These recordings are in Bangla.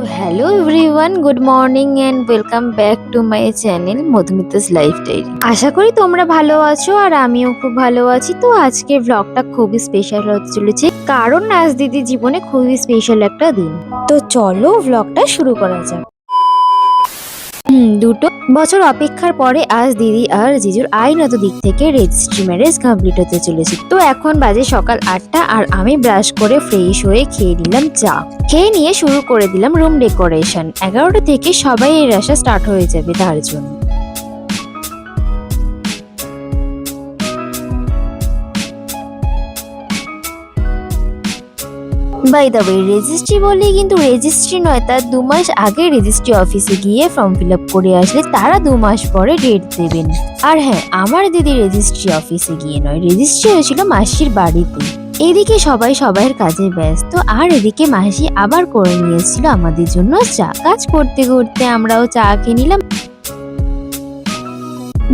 তো hello everyone, good morning and welcome back to my channel Madhumita's life diary. আশা করি তোমরা ভালো আছো আর আমিও খুব ভালো আছি। তো আজকে ব্লগটা খুবই স্পেশাল হতে চলেছে, কারণ আজ দিদির জীবনে খুবই স্পেশাল একটা দিন। তো চলো ব্লগটা শুরু করা যাক। 2 বছর অপেক্ষার পরে আজ দিদি আর জিজুর আইনত দিক থেকে রেজিস্ট্রি ম্যারেজ কমপ্লিট হতে চলেছে। তো এখন বাজে সকাল 8টা আর আমি ব্রাশ করে ফ্রেশ হয়ে খেয়ে নিলাম চা। খেয়ে নিয়ে শুরু করে দিলাম রুম ডেকোরেশন। 11টা থেকে সবাই এর আসা স্টার্ট হয়ে যাবে তার জন্য। বাই দ্য ওয়ে, রেজিস্ট্রি বললে কিন্তু রেজিস্ট্রি নয়, তার 2 মাস আগে রেজিস্ট্রি অফিসে গিয়ে ফর্ম ফিল আপ করে আসলে তারা 2 মাস পরে ডেট দেবেন। আর হ্যাঁ, আমার দিদি রেজিস্ট্রি অফিসে গিয়ে নয়, রেজিস্ট্রি হয়েছিল মাসির বাড়িতে। এদিকে সবাই সবাইয়ের কাজে ব্যস্ত আর এদিকে মাসি আবার করে নিয়েছিল আমাদের জন্য চা। কাজ করতে করতে আমরাও চা খেয়ে নিলাম।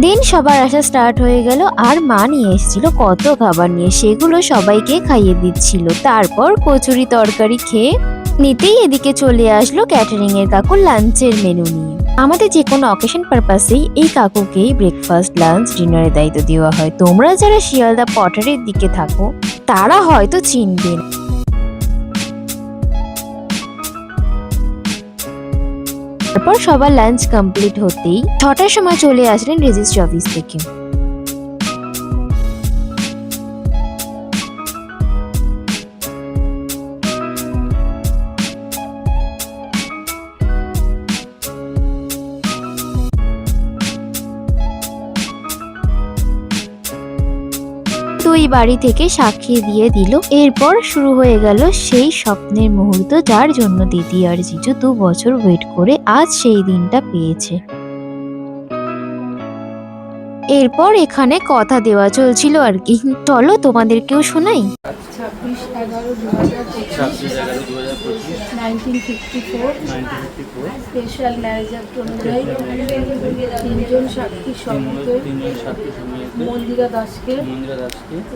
দিন সবার আসা স্টার্ট হয়ে গেল আর মা নিয়ে এসেছিল কত খাবার নিয়ে, সেগুলো সবাইকে খাইয়ে দিচ্ছিল। তারপর কচুরি তরকারি খেয়ে নিতেই এদিকে চলে আসলো ক্যাটারিং এর কাকু লাঞ্চের মেনু নিয়ে। আমাদের যে কোনো অকেশন পারপাসেই এই কাকুকেই ব্রেকফাস্ট, লাঞ্চ, ডিনারের দায়িত্ব দেওয়া হয়। তোমরা যারা শিয়ালদা পটারের দিকে থাকো তারা হয়তো চিনবেন। তারপর সবার লাঞ্চ কমপ্লিট হতেই 6টার সময় চলে আসলেন রেজিস্ট্রি অফিস থেকে। দুই বাড়ি থেকে সাক্ষী দিয়ে দিল। এরপর শুরু হয়ে গেল সেই স্বপ্নের মুহূর্ত, যার জন্য দিদি আর জিজু 2 বছর ওয়েট করে আজ সেই দিনটা পেয়েছে। এরপর এখানে কথা দেওয়া চলছিল আর কি। চলো তোমাদেরকেও শোনাই। 26/11/2025 স্পেশাল ম্যারেজ অ্যাক্ট অনুযায়ী 3জন সাক্ষীর সম্মুখে মন্দিরা দাসকে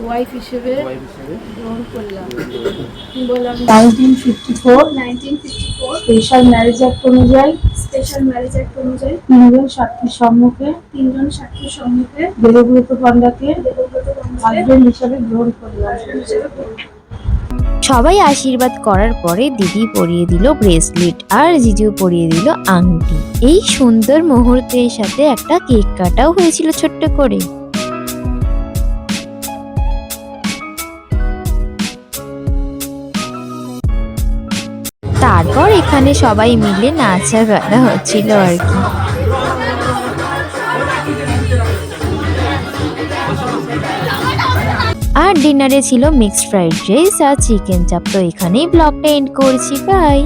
ওয়াইফ হিসেবে গ্রহণ করলাম। বললাম 1954 স্পেশাল ম্যারেজ অ্যাক্ট অনুযায়ী 3জন সাক্ষীর সম্মুখে দেবব্রত পান্ডাকে হাজবেন্ড হিসেবে গ্রহণ করলাম। সবাই আশীর্বাদ করার পরে দিদি পরিয়ে দিল ব্রেসলেট আর জিজু পরিয়ে দিল আংটি। এই সুন্দর মুহূর্তের সাথে একটা কেক কাটাও হয়েছিল ছোট্ট করে। তারপর এখানে সবাই মিলে নাচা গানা হচ্ছিল আর কি। আর ডিনারে ছিল মিক্সড ফ্রাইড রাইস আর চিকেন চাপ। তো এখানেই ব্লগটা এন্ড করছি, বাই।